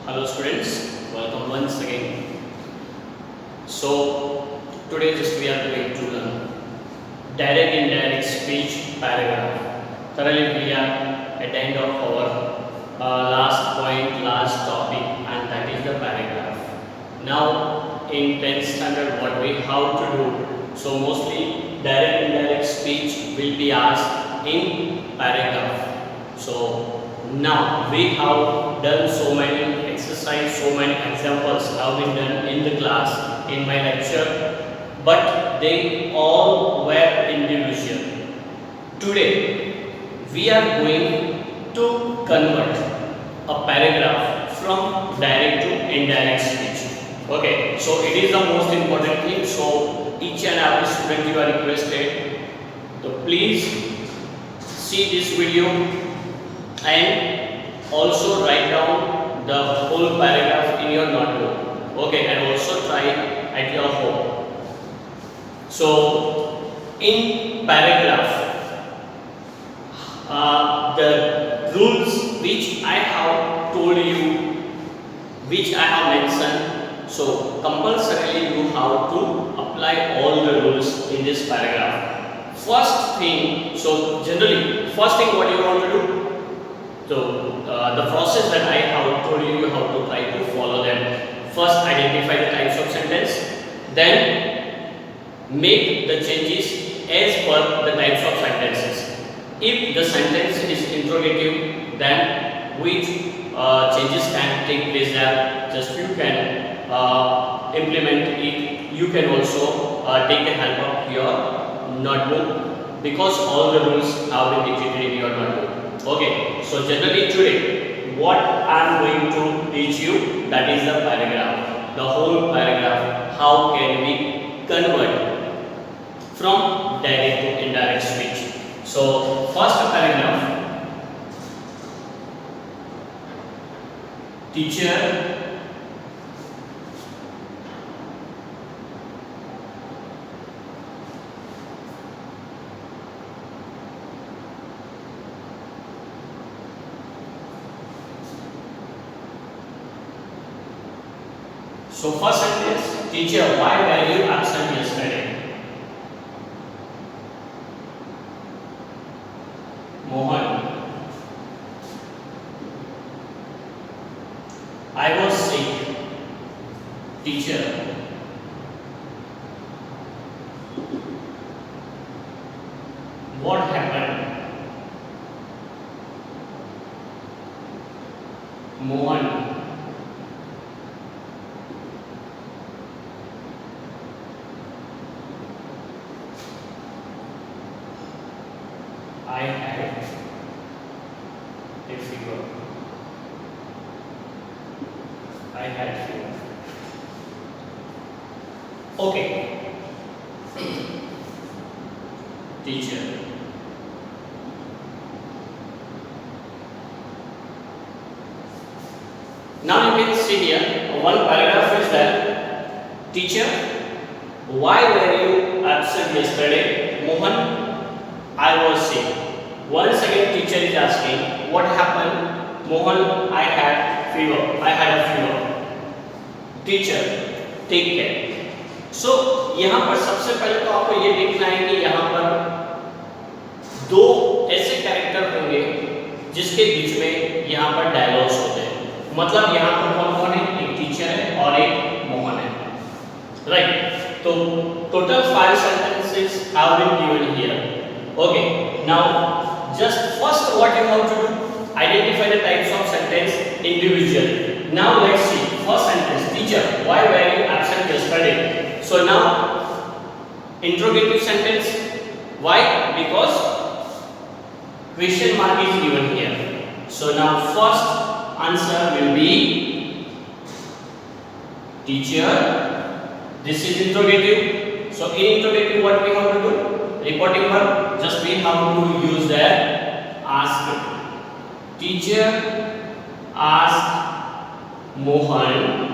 Hello students, welcome once again. So today just we are going to learn direct indirect speech paragraph. Thoroughly we are at the end of our last topic, and that is the paragraph. Now in 10th standard what we have to do, so mostly direct indirect speech will be asked in paragraph. So now we have done so many exercise, so many examples have been done in the class, in my lecture, but they all were individual. Today we are going to convert a paragraph from direct to indirect speech. Okay, so it is the most important thing. So each and every student you are requested to please see this video and also write down the whole paragraph in your notebook. Okay, and also try at your home. So in paragraph, the rules which I have told you, which I have mentioned, so compulsorily you have to apply all the rules in this paragraph. First thing, so generally, first thing what you want to do, so the process that I have told you, you have to try to follow them. First, identify the types of sentence, then make the changes as per the types of sentences. If the sentence is interrogative, then which changes can take place there, just you can implement it. You can also take the help of your notebook, because all the rules have been dictated in your notebook. Okay, so generally today what I am going to teach you, that is the paragraph, the whole paragraph. How can we convert from direct to indirect speech? So first paragraph, teacher So first sentence, teacher, why were you absent yesterday? Mohan, I was sick. Teacher, what happened? Mohan, I had a fever. I had fever. Okay. Teacher. Now you can see here one paragraph is there. Teacher, why were you absent yesterday? Mohan, I was sick. Once again teacher is asking, what happened? Mohan, I had fever. I had a fever. Teacher, take care. So यहाँ पर सबसे पहले तो आपको ये देखना है कि यहाँ पर दो ऐसे कैरेक्टर होंगे जिसके बीच में यहाँ पर डायलॉग्स होते हैं. मतलब यहाँ पर कौन कौन है? एक टीचर है और एक मोहन है. राइट. तो total 5 sentences have been given here. Okay, now just first what you have to do, identify the types of sentence individually. Now let's see, first sentence, teacher, why were you absent yesterday? So now interrogative sentence, why? Because question mark is given here. So now first answer will be teacher. This is interrogative. So in interrogative what we have to do? Reporting verb, just we have to use that ask. Teacher asked Mohan.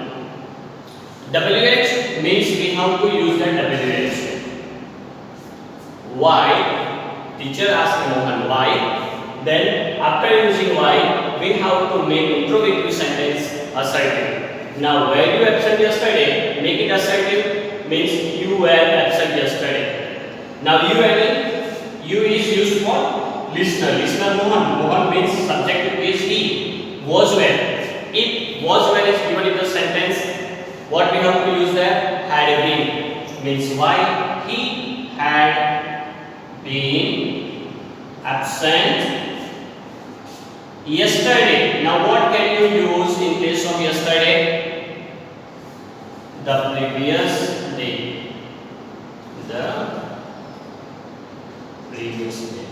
WH means we have to use that WH. Why? Teacher asked Mohan why. then after using why we have to make interrogative sentence assertive. Now were you absent yesterday, make it assertive, means you were absent yesterday. Now you again, you is used for listener. Listener Mohan. Mohan means subject is he. Was where. If was where is given in the sentence, what we have to use there? Had been. Means why he had been absent yesterday. Now what can you use in case of yesterday? The previous day. The previous day.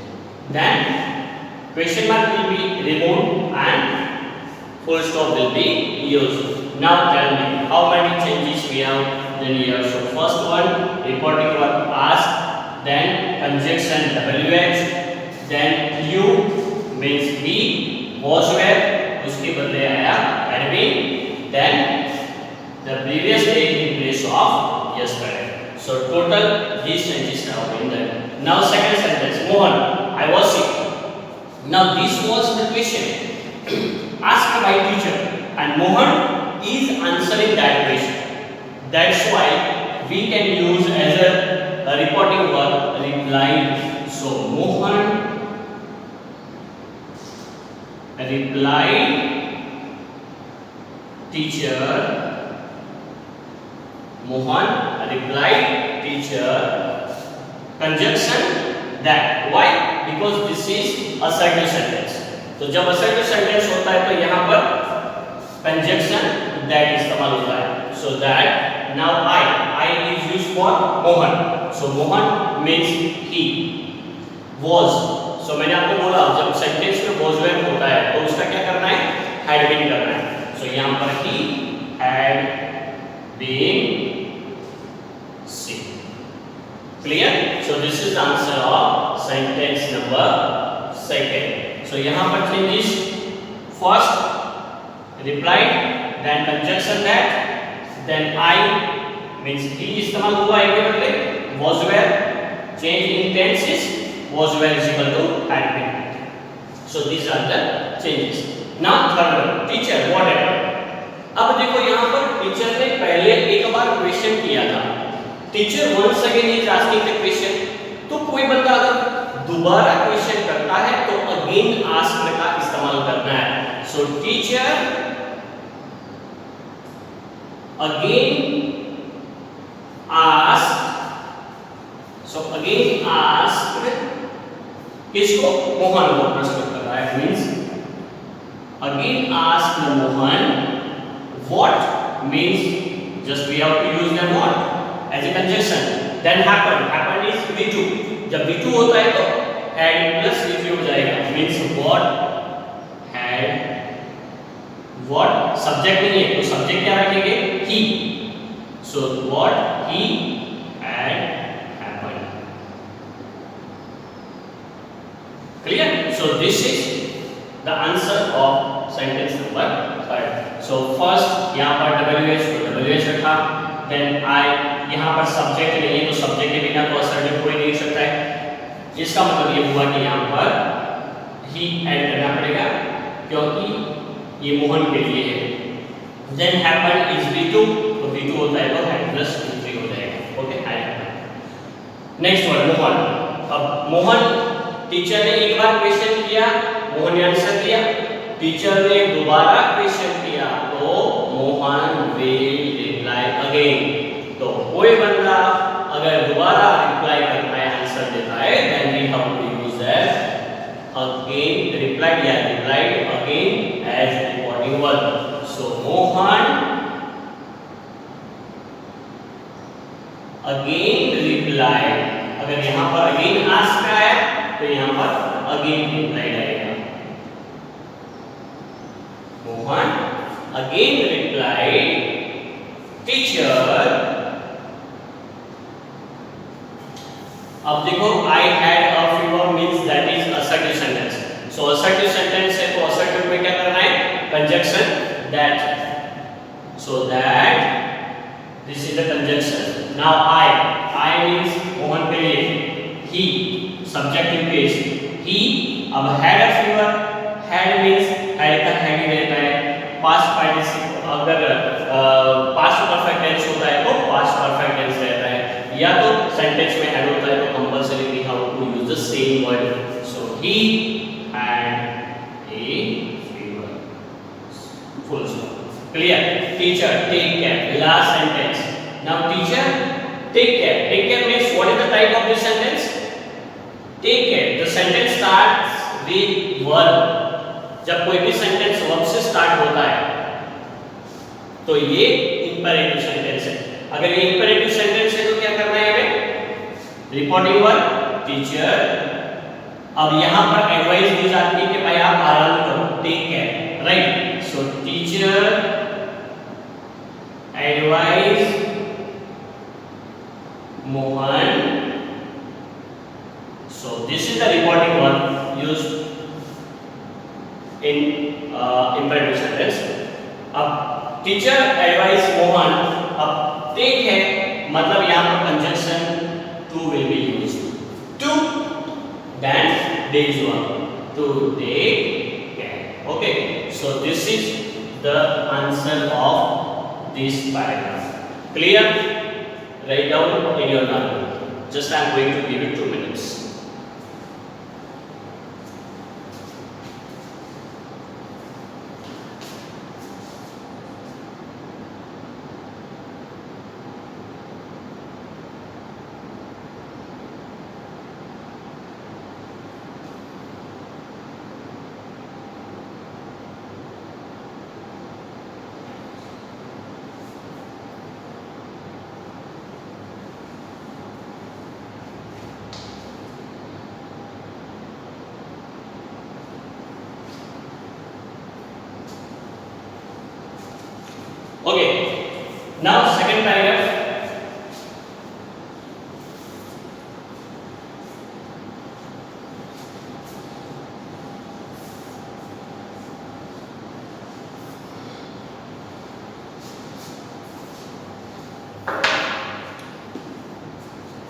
Then question mark will be removed and full stop will be used. Now tell me how many changes we have done here. So first one reporting verb ask, then conjunction WH, then you means he, was where उसके बदले आया had been, then the previous day in place of yesterday. So total these changes have been done. Now second sentence, Mohan, I was sick. Now this was the question asked by teacher and Mohan is answering that question. That's why we can use as a reporting verb replied. So Mohan replied teacher. Mohan replied teacher. Conjunction that. Why? Because this is assertive sentence. तो जब assertive sentence होता है तो यहाँ पर conjunction that इस्तेमाल होता है. So that now I is used for Mohan. So Mohan means he. Was. So मैंने आपको बोला जब sentence में was where होता है तो उसका क्या करना है? Had been करना है. So यहाँ पर he had been sick. Clear? So this is the answer of sentence number second. So यहाँ पर changes first replied, then conjunction that, then I means he इस्तेमाल हुआ है के बदले was where, change in tenses was where is equal to had been. So these are the changes. Now third one, teacher what happened? अब देखो यहाँ पर teacher ने पहले एक बार क्वेश्चन किया था. Teacher once again is asking the question. तो कोई बंदा अगर दोबारा क्वेश्चन करता है तो अगेन आस्क का इस्तेमाल करना है. सो teacher again ask. So again ask किसको? मोहन को प्रश्न कर रहा है. Means again ask Mohan what means just we have to use them what as a conjunction. Then happen is V2. जब V2 होता है तो had plus V3 हो जाएगा. Means what subject नहीं है तो subject क्या रखेंगे? He. So what he had happened. Clear? So this is the answer of sentence number third. So first यहाँ पर WH तो WH रखा, then I यहाँ पर subject नहीं है तो subject के बिना तो assertive कोई नहीं सकता है. इसका मतलब ये हुआ कि यहाँ पर he add करना पड़ेगा क्योंकि ये मोहन के लिए है. Then happen is V2 तो V2 होता है तो had plus V3 हो जाएगा. Okay had happened. Next word Mohan. अब मोहन टीचर ने एक बार क्वेश्चन किया, मोहन ने आंसर दिया. टीचर ने दोबारा क्वेश्चन किया तो मोहन विल रिप्लाई अगेन. तो कोई बंदा अगर दोबारा रिप्लाई करता है आंसर देता है then we have to use that again replied या replied again as reporting verb. So Mohan again replied. अगर यहाँ पर अगेन आस्क आया तो यहाँ पर अगेन रिप्लाइड आएगा. Mohan again replied, teacher. अब देखो I had a fever means that is assertive sentence. So assertive sentence है तो assertive में क्या करना है? Conjunction that. So that this is the conjunction. Now I means Mohan के लिए. He subjective case. He अब had a fever had means had का हैड ही रहता है। पास्ट पार्टिसिपल अगर पास्ट परफेक्ट टेंस होता है तो पास्ट परफेक्ट टेंस रहता है, या तो सेंटेंस में हैड होता है तो compulsory we have to use the same word. So he had a fever, full stop, clear. Teacher take care, last sentence. Now teacher take care, take care means what is the type of this sentence? Take care, the sentence starts with verb. जब कोई भी sentence verb से start होता है तो ये imperative sentence है। अगर ये इंपेरेटिव सेंटेंस है तो क्या करना है हमें? Reporting verb teacher. अब यहां पर एडवाइस दी जाती है कि भाई आप आराम करो, take care, right. So teacher advice Mohan, so this is the reporting verb used in imperative sentence. अब टीचर एडवाइस मोहन, अब टेक है मतलब यहाँ पर conjunction to will be used. To then days verb to take care. Okay, so this is the answer of this paragraph. Clear? Write down in your notebook. Just I am going to give you 2 minutes. Okay, now second paragraph.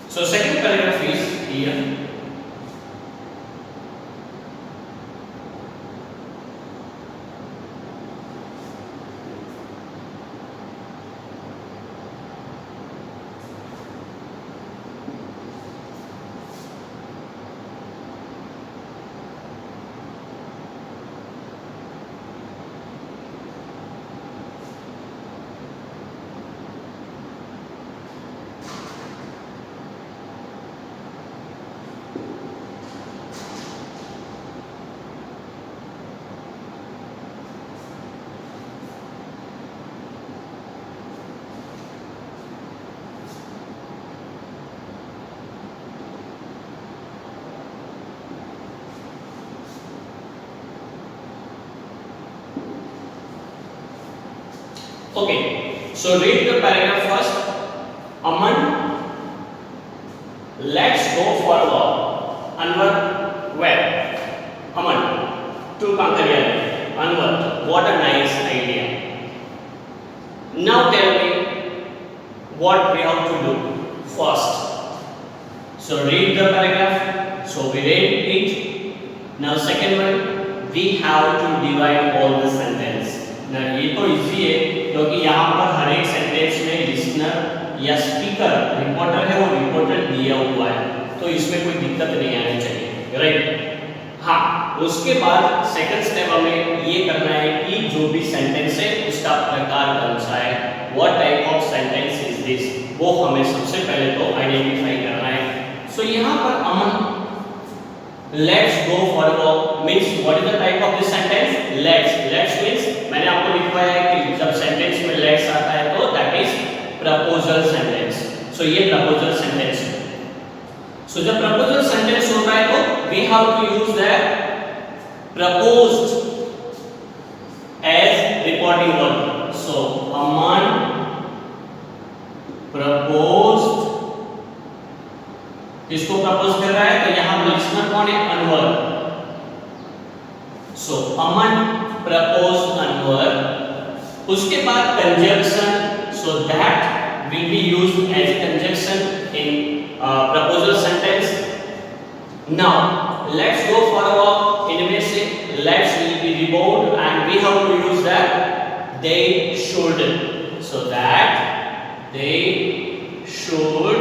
So second paragraph is here. Okay, so read the paragraph first. Aman, let's go for a walk. Anwar, where? Aman, to Kankaria. Anwar, what a nice idea. Now tell me what we have to do first. So read the paragraph. So we read it. Now second one, we have to divide all the sentence. ना ये तो easy है क्योंकि यहाँ पर हर एक sentence में listener या स्पीकर रिपोर्टर है वो रिपोर्टर दिया हुआ है, तो इसमें कोई दिक्कत नहीं आनी चाहिए, राइट। हाँ, उसके बाद सेकंड स्टेप हमें ये करना है कि जो भी सेंटेंस है उसका प्रकार कौन सा है, what type of sentence is this, वो हमें सबसे पहले तो आइडेंटिफाई करना है। सो यहाँ पर Aman let's go for walk means what is the type of this sentence? Let's means मैंने आपको लिखवाया है कि जब सेंटेंस में लेट्स आता है तो दैट इज प्रपोजल सेंटेंस। सो ये प्रपोजल सेंटेंस है। सो जब प्रपोजल सेंटेंस होता है तो we have to use the proposed as reporting verb. So Aman proposed, किसको प्रपोज कर रहा है? तो यहां पर लिसनर कौन है? अनवर। So Aman propose Anwar. उसके बाद conjunction, so that will be used as conjunction in proposal sentence. Now let's go for a walk, इनमें से let's will be rebound and we have to use that they should. So that they should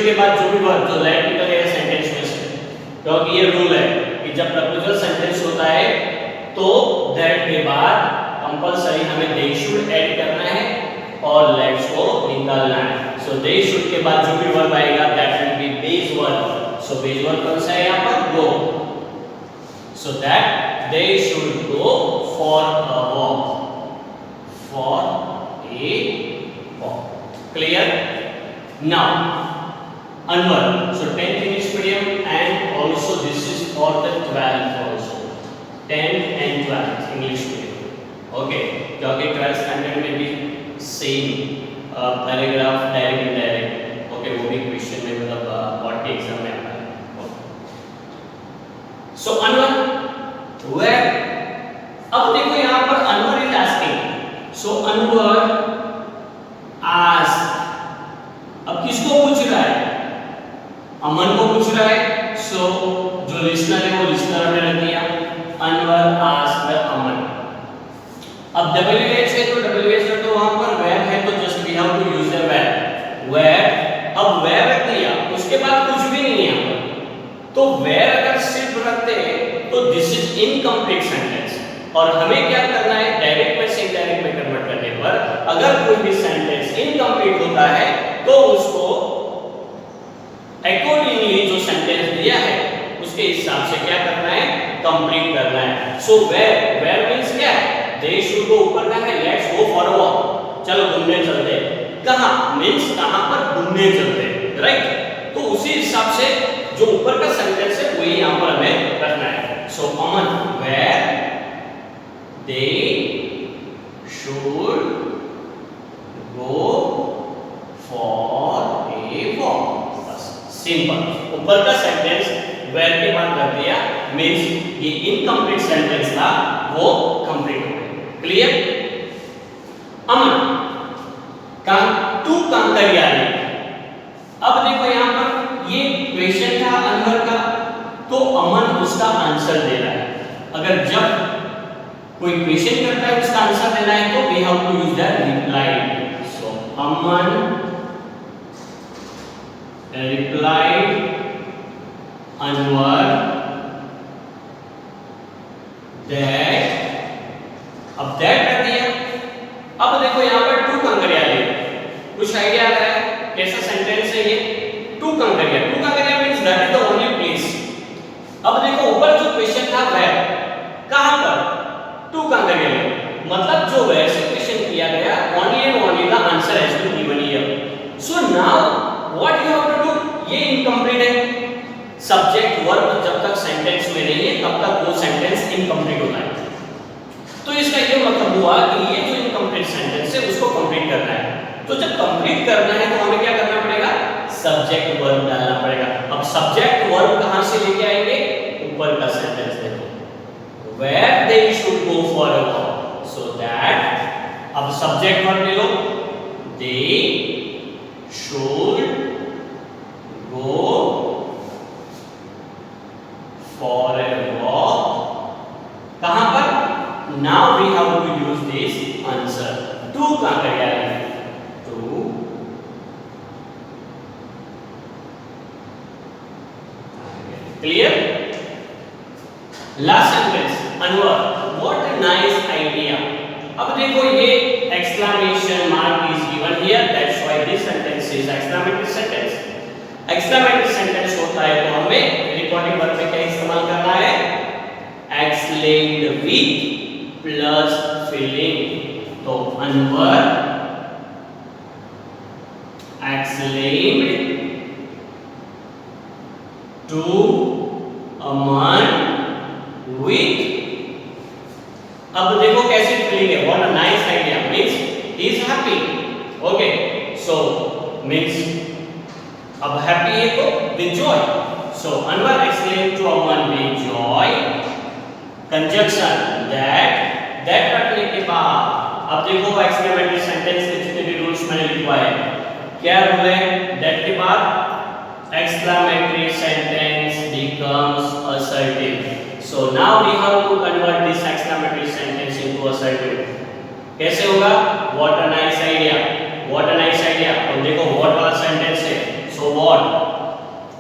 के बाद जो भी verb जो late निकलेगा sentence में से, क्योंकि ये रूल है कि जब प्रपोजल सेंटेंस होता है तो दैट के बाद कंपलसरी हमें they should ऐड करना है और लेट्स को निकालना है. सो they should के बाद जो भी वर्ब आएगा that will B base verb. So base verb कौन सा है यहाँ पर? go. So that they should go for a walk. For a walk. Clear? Now, Anwar. So 10th English medium and also this is for the 12th also. 10th and 12th English medium. Okay. क्योंकि 12th standard में भी same paragraph direct indirect. Okay, वो भी question में मतलब what exam में आता है. So Anwar, where? अब देखो यहाँ पर Anwar is asking. So Anwar ask. अब किसको पूछ रहा है? अमन को पूछ रहा है. So जो लिसनर है वो लिसनर में रख दिया. Anwar asked अमन. अब WH है तो WH है तो वहाँ पर where है तो just we have to use the where. Where. अब where रख दिया. उसके बाद कुछ भी नहीं है यहाँ पर. तो where अगर सिर्फ रखते हैं तो दिस इज इनकम्प्लीट सेंटेंस. और हमें क्या करना है? डायरेक्ट में से इनडायरेक्ट में कन्वर्ट करने पर अगर कोई भी सेंटेंस इनकम्प्लीट होता है तो उसको अकॉर्डिंगली जो सेंटेंस दिया है उसके हिसाब से क्या करना है? कंप्लीट करना है. सो वेयर मींस क्या है? दे शुड गो ऊपर का है let's go for a walk. चलो घूमने चलते हैं. कहां? मींस कहां पर? घूमने चलते हैं. राइट. तो उसी हिसाब से जो ऊपर का सेंटेंस है वही यहां पर हमें रखना है. So Aman where they should go for a walk. बस सिंपल. ऊपर का सेंटेंस वेयर के बाद रख दिया मींस ये इनकम्प्लीट सेंटेंस था वो कंप्लीट हो गया. क्लियर? अमन तू कांकरियाली. अब देखो यहां पर ये क्वेश्चन था अनवर का तो अमन उसका आंसर दे रहा है. अगर जब कोई क्वेश्चन करता है उसका आंसर देना है तो we have to use the reply. So Aman replied Anwar that. अब दैट कर दिया. अब देखो यहां पर टू कांकरियाली. कुछ आइडिया आ रहा है कैसा सेंटेंस है ये? To Kankaria. To Kankaria means that is the only place. अब देखो ऊपर जो क्वेश्चन था वेयर कहां पर? टू कांकरिया में. मतलब जो वेयर से क्वेश्चन किया गया only and only the answer has been given here. So now what you have to do? ये इनकम्प्लीट है. सब्जेक्ट वर्ब जब तक सेंटेंस में नहीं है तब तक वो सेंटेंस इनकम्प्लीट होता है. तो इसका ये मतलब हुआ कि ये जो इनकम्प्लीट सेंटेंस है उसको कंप्लीट करना है. तो जब कंप्लीट करना है तो हमें क्या करना पड़ेगा? सब्जेक्ट वर्ब डालना पड़ेगा. अब सब्जेक्ट वर्ब कहां से लेके आएंगे? ऊपर का सेंटेंस देखो where they should go for a walk. So that अब सब्जेक्ट वर्ब ले लो. They should go for a walk. कहां पर? Now we have to use this answer. To कांकरियाली. To clear? Last sentence Anwar what a nice idea. अब देखो ये exclamation mark is given here that's why this sentence is exclamatory sentence. Exclamatory sentence होता है तो हमें रिकॉर्डिंग वर्ब में क्या इस्तेमाल करना है? Exclaimed with plus feeling. तो Anwar exclaimed to Aman with. अब देखो कैसी फीलिंग है. what a nice idea means he is happy. okay so means अब happy है तो with joy. so Anwar exclaimed to Aman with joy. conjunction that रखने के बाद अब देखो एक्सक्लेमेटरी सेंटेंस के जितने भी रूल्स मैंने लिखवाए क्या रूल है? दैट के बाद exclamatory sentence becomes assertive. So now we have to convert this exclamatory sentence into a sentence. कैसे होगा? What a nice idea. What a nice idea. तो देखो what वाला सेंटेंस है. So what?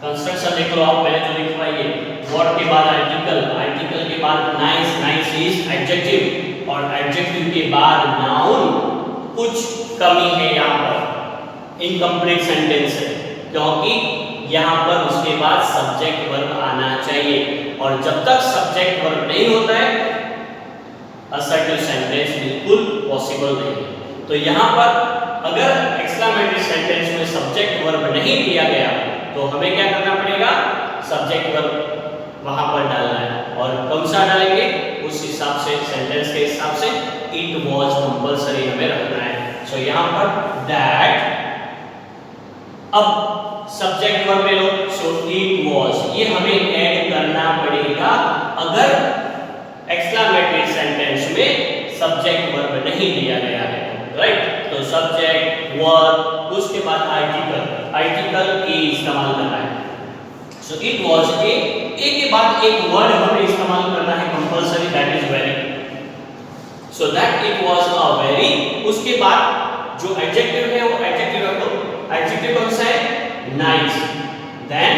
कंस्ट्रक्शन देख लो आप, मैंने जो लिखवाई है. What के बाद आर्टिकल, आर्टिकल के बाद nice, nice is adjective और adjective के बाद noun. कुछ कमी है यहाँ पर, इनकम्प्लीट सेंटेंस है क्योंकि यहाँ पर उसके बाद सब्जेक्ट वर्ब आना चाहिए और जब तक सब्जेक्ट वर्ब नहीं होता है असर्टिव सेंटेंस बिल्कुल पॉसिबल नहीं है। तो यहाँ पर अगर एक्सक्लेमेटरी सेंटेंस में सब्जेक्ट वर्ब नहीं दिया गया तो हमें क्या करना पड़ेगा? सब्जेक्ट वर्ब वहां पर डालना है और कौन सा डालेंगे? उस हिसाब से, सेंटेंस के हिसाब से इट वाज कंपल्सरी हमें रखना है। सो यहाँ पर दैट, अब सब्जेक्ट वर्ब ले लो, सो इट वाज, ये हमें ऐड करना पड़ेगा अगर एक्सक्लेमेटरी सेंटेंस में सब्जेक्ट वर्ब नहीं दिया गया है, राइट? तो सब्जेक्ट वर्ब, उसके बाद आर्टिकल, आर्टिकल ए इस्तेमाल करना है। सो इट वाज ए के बाद एक वर्ड हमें इस्तेमाल करना है compulsory, that is very. So that it was a very, उसके बाद जो एडजेक्टिव है वो एडजेक्टिव रख दो। एडजेक्टिव कौन सा है? नाइस। देन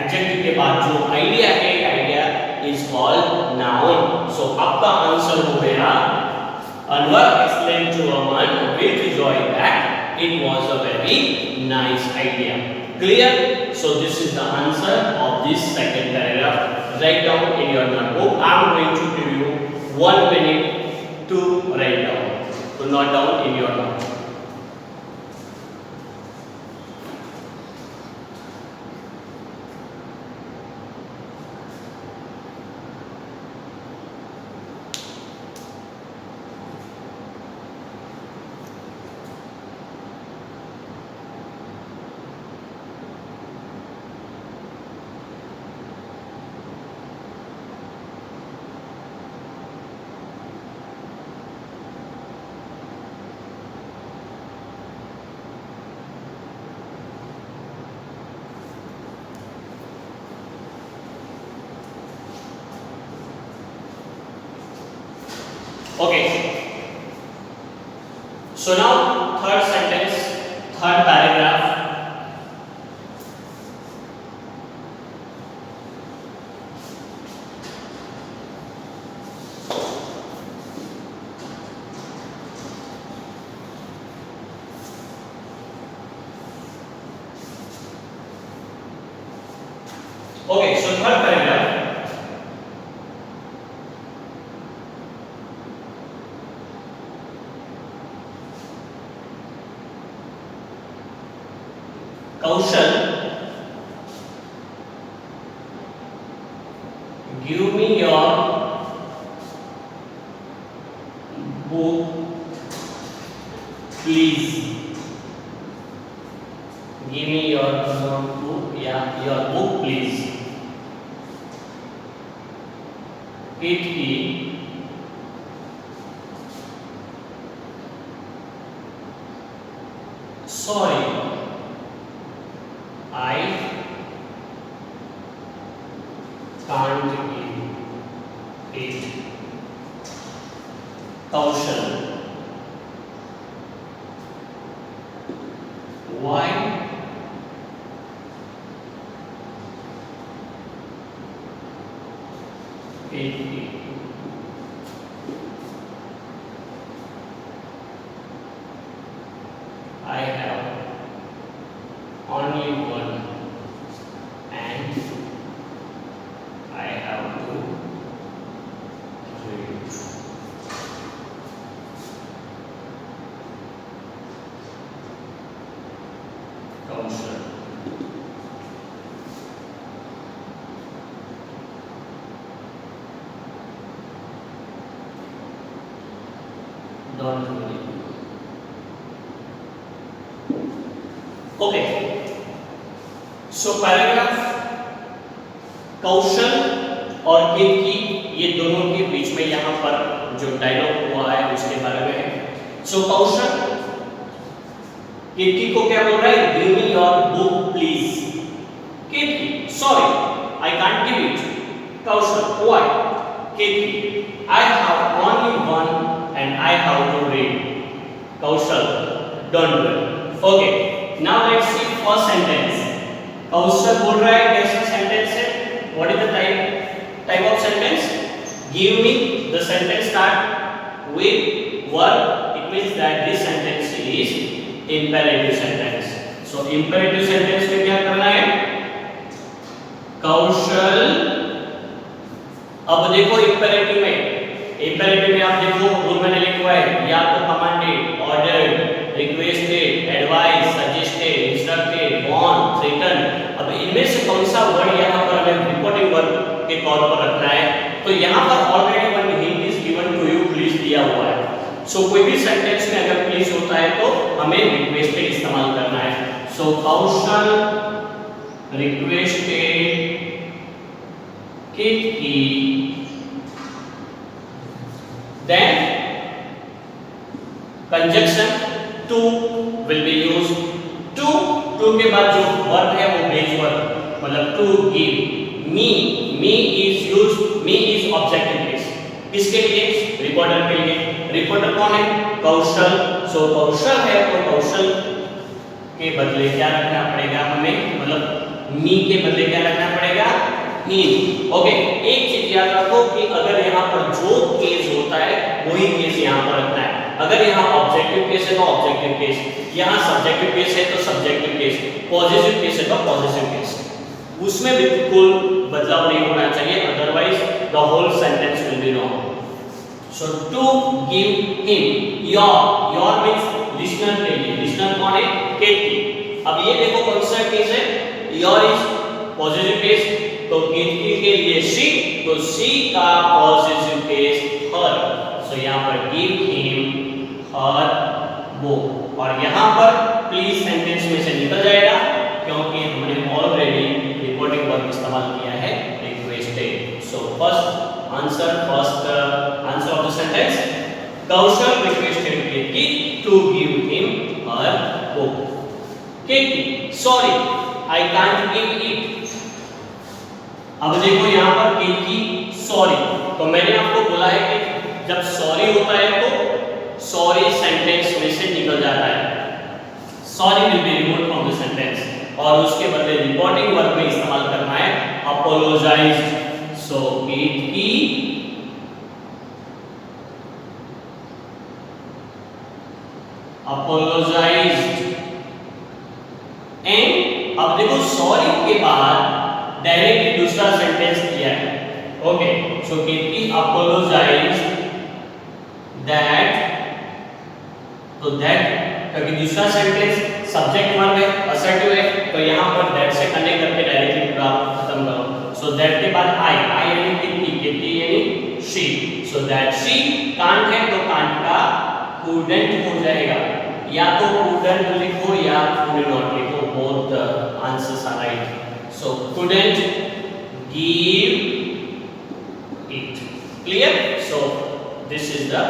एडजेक्टिव के बाद जो आइडिया है, आइडिया इज कॉल्ड नाउन। सो आपका आंसर हो गया Anwar explained to Aman with joy that it was a very nice idea. Clear? So this is the answer of this second paragraph. Write down in your notebook. I am going to give you 1 minute to write down, to note down in your notebook. Okay. So now third sentence, third paragraph. Okay, so third paragraph. Kaushal, give me your book, please. Give me your notebook, yeah, your book, please. Kitty, sorry, I can't give it. Kaushal, why? I have only one and I have to read. Kaushal, don't worry. Okay. So paragraph Kaushal और की ये दोनों के बीच में यहाँ पर जो dialogue हुआ है उसके बारे में है। सो कौशल किटकी को क्या बोल रहा है? Give me your book please. Ketki, sorry I can't give it. Kaushal, why? Kirti, I have only one and I have to read. Kaushal, don't do it. Okay, now let's see first sentence. Kaushal बोल रहा है कैसा sentence है? What is the type of sentence? Give me. The sentence start with verb. It means that this sentence is imperative sentence. So imperative sentence में क्या करना है? कौशल, अब देखो imperative में आप देखो रूल मैंने लिखा है, या तो commanded, ordered, requested, advice, suggested, instructed, want, threaten. अब इनमें से कौन सा वर्ड यहाँ पर हमें रिपोर्टिंग वर्ब के तौर पर रखना है? तो यहाँ पर already one hint is given to you, please दिया हुआ है। सो कोई भी सेंटेंस में अगर प्लीज होता है तो हमें रिक्वेस्टेड इस्तेमाल करना है। सो कौशल requested Kirti, then conjunction to will be used. to के बाद जो वर्ब है वो बेस वर्ब, मतलब to give. me is used, me is objective case. किसके लिए? रिपोर्टर के लिए। रिपोर्टर कौन है? कौशल। सो कौशल है तो कौशल के बदले क्या रखना पड़ेगा हमें, मतलब मी के बदले क्या रखना पड़ेगा? हिम। ओके, एक चीज याद रखो कि अगर यहाँ पर जो केस होता है वही केस यहाँ पर रखना है। अगर यहाँ ऑब्जेक्टिव केस है तो ऑब्जेक्टिव केस, यहाँ सब्जेक्टिव केस है तो सब्जेक्टिव केस, पॉजिटिव केस है तो पॉजिटिव केस, उसमें बिल्कुल बदलाव नहीं होना चाहिए, otherwise the whole sentence will be wrong. So to give him, your means listener के लिए। लिसनर कौन है? केटी। अब ये देखो कौन सा केस है? योर इज पॉजिटिव केस, तो केटी के लिए शी, तो शी का पॉजिटिव केस हर। सो यहाँ पर गिव हिम हर बुक, और यहाँ पर प्लीज सेंटेंस में से निकल जाएगा क्योंकि हमने ऑलरेडी रिपोर्टिंग वर्ब इस्तेमाल किया है requested. So first answer of the sentence, Kaushal requested Katie to give him her book. Katie, sorry I can't give it. अब देखो यहाँ पर केटी सॉरी, तो मैंने आपको बोला है कि जब सॉरी होता है तो सॉरी सेंटेंस में से निकल जाता है, sorry will be removed from the sentence, और उसके बदले रिपोर्टिंग वर्ब में इस्तेमाल करना है apologised. So Katie apologised. And अब देखो सॉरी के बाद डायरेक्टली दूसरा सेंटेंस किया है। Okay, so Katie apologised that, तो दैट क्योंकि दूसरा सेंटेंस सब्जेक्ट वर्ब है, असर्टिव है, तो यहाँ पर दैट से कनेक्ट करके डायरेक्टली पूरा खत्म करो। सो दैट के बाद आई यानी केटी यानी she. So that she can't है तो कांट का couldn't हो जाएगा, या तो couldn't लिखो या could not लिखो, both answers are right. So couldn't give it. Clear? So this is the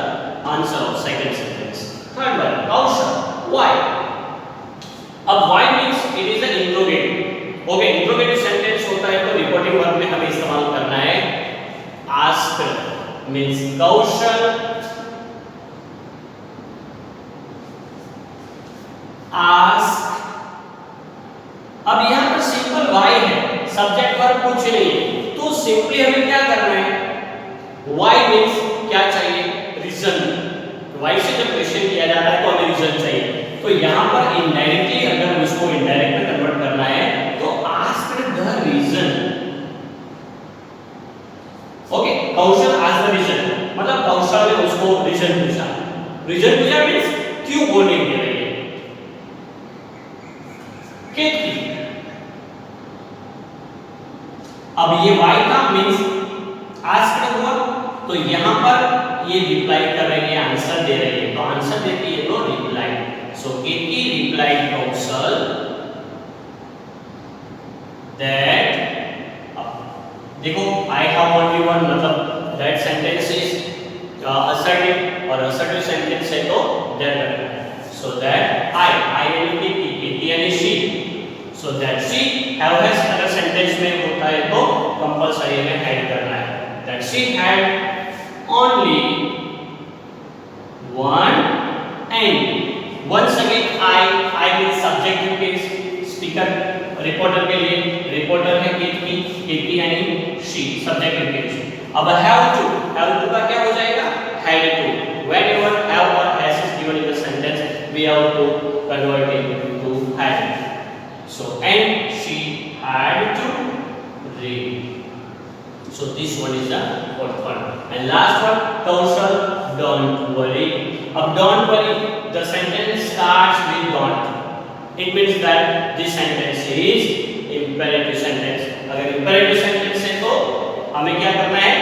answer of second sentence. Third one, Kaushal, why? अब why means it is an interrogative. Okay, interrogative sentence होता है तो reporting verb में हमें इस्तेमाल करना है ask, means Kaushal ask। अब यहाँ पर सिंपल वाई है, सब्जेक्ट वर्ब कुछ नहीं है, तो सिंपली हमें क्या करना है? वाई मींस क्या चाहिए? रीजन। वाई से जब क्वेश्चन किया जाता है तो हमें रीजन चाहिए, तो यहाँ पर इनडायरेक्टली अगर उसको इनडायरेक्ट में कन्वर्ट करना है तो ask the reason. Okay, Kaushal ask the reason, मतलब कौशल ने उसको रीजन पूछा। रीजन पूछा मींस क्यों वो नहीं दे रही है। केटी, अब ये वाई का मींस आस्क्ड हुआ, तो यहां पर ये रिप्लाई कर रही है, आंसर दे रही है, तो आंसर देती है तो reply. So Ketki replied Kaushal that, देखो आई हैव ओनली वन, मतलब दैट सेंटेंस इज असर्टिव, और असर्टिव सेंटेंस है तो that. So that I and Ketki यानी she, so that she have has अगर सेंटेंस में होता है तो कंपल्सरी हमें ऐड करना है that she had only one and once again I means subjective case speaker reporter के लिए रिपोर्टर है कीर्ति यानी she subjective case अब have to का क्या हो जाएगा had to whenever have or has is given in the sentence we have to convert it to had so and she had to read so this one is the fourth one and last one Kaushal don't worry अब don't worry the sentence starts with don't it means that this sentence is imperative sentence अगर imperative sentence है तो हमें क्या करना है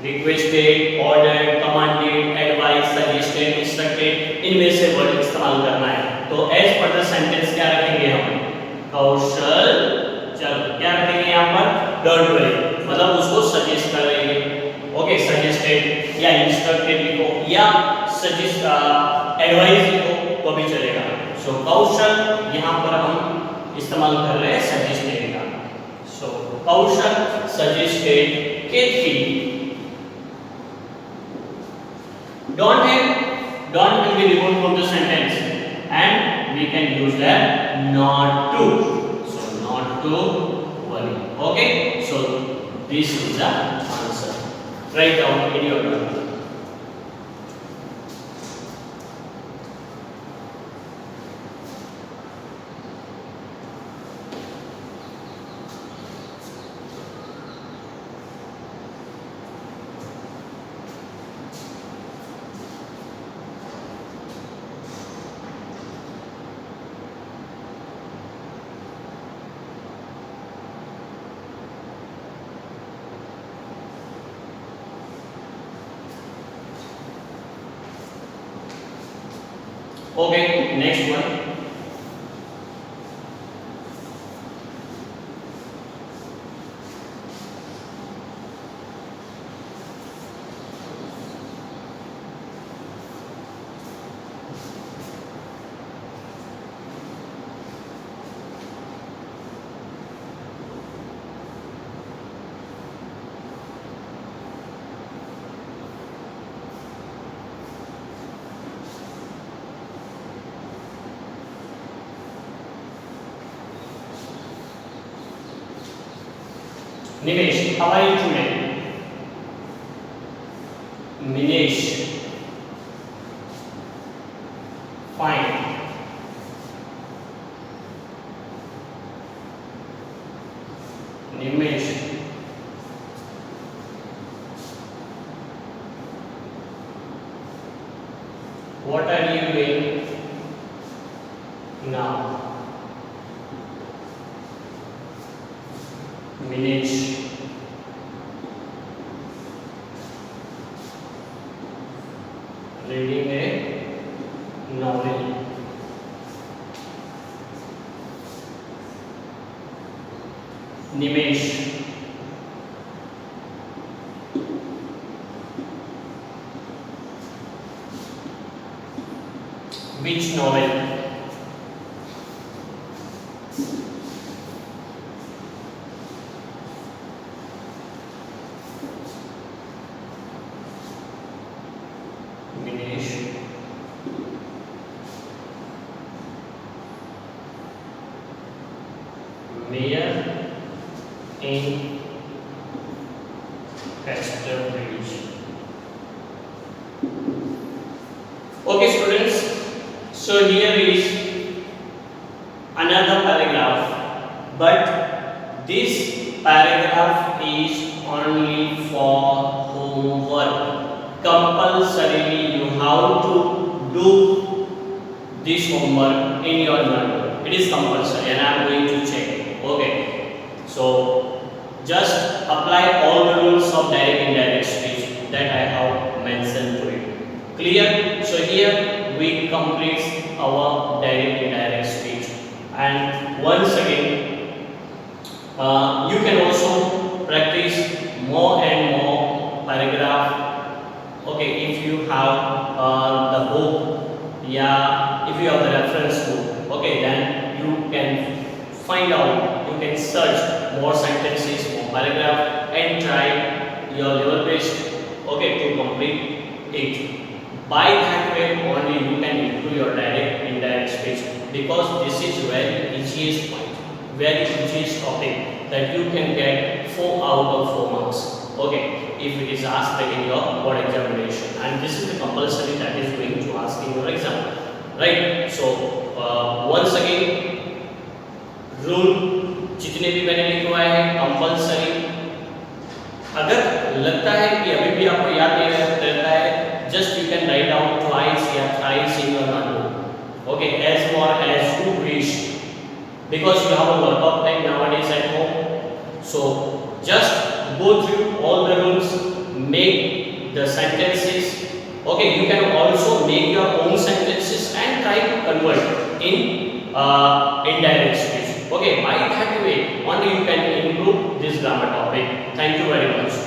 requested ordered commanded advised suggested instructed इनमें से वर्ड इस्तेमाल करना है तो as per the sentence क्या रखेंगे हम कौशल चलो क्या रखेंगे यहाँ पर don't worry मतलब उसको सजेस्ट कर रहे हैं ओके सजेस्टेड या इंस्ट्रक्टेड लिखो या सजेस्ट एडवाइस लिखो तो भी चलेगा सो कौशल यहाँ पर हम इस्तेमाल कर रहे हैं सजेस्टेड का so Kaushal suggested Ketki don't will be removed from the sentence and we can use that not to so not to worry okay so this is the answer write down in your notebook okay next one Nimesh, how are you today? Minesh, fine. Nimesh, what are you doing now? Minesh, reading a novel. Nimesh, which novel? Mayor in Casterbridge. Okay students, so here is another paragraph, but this paragraph is only for homework. Compulsorily you have to do this homework in your notebook. It is compulsory and I am going to check. Okay, so just apply all the rules of direct indirect speech that I have mentioned to you. Clear? So here we complete our direct indirect speech, and once again you can also practice more and more paragraph. Okay, if you have the book, yeah, if you have the reference book, okay, then you can find out, you can search more sentences, more paragraph, and try your level best, okay, to complete it. By that way only you can improve your direct indirect speech, because this is very easiest point, very easiest topic that you can get 4 out of 4 marks, okay, if it is asked in your board examination, and this is the compulsory that is going to ask in your exam, right? So once again rule जितने भी मैंने लिखवाए हैं compulsory, अगर लगता है कि अभी भी आपको याद नहीं रहता है, just you can write down twice या thrice in your notebook, okay, as more as you wish, because you have a lot of time nowadays at home. So just go through all the rules, make the sentences, okay, you can also make your own sentences and try to convert in indirect speech, okay. By that way only you can improve this grammar topic. Thank you very much.